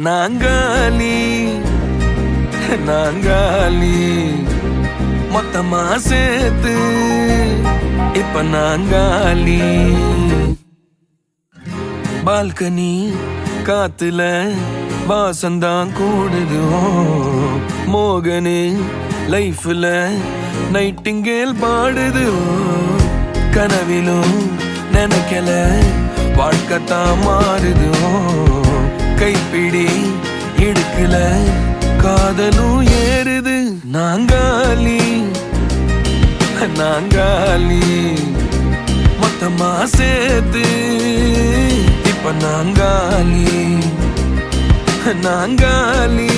நாங்காலி நாங்காலி மொத்தமா சேர்த்து இப்ப நாங்காலி. பால்கனி காத்துல வாசந்தான் கூடுது. மோகனு லைஃப்ல நைட்டிங்கேல் பாடுது. கனவிலும் நினைக்கல வாழ்க்கைத்தான் மாறுது. கைப்பிடி இடுக்கல காதலும் ஏறுது. நாங்காலி நாங்காலி மொத்தமா சேர்த்து இப்ப நாங்காலி நாங்காலி.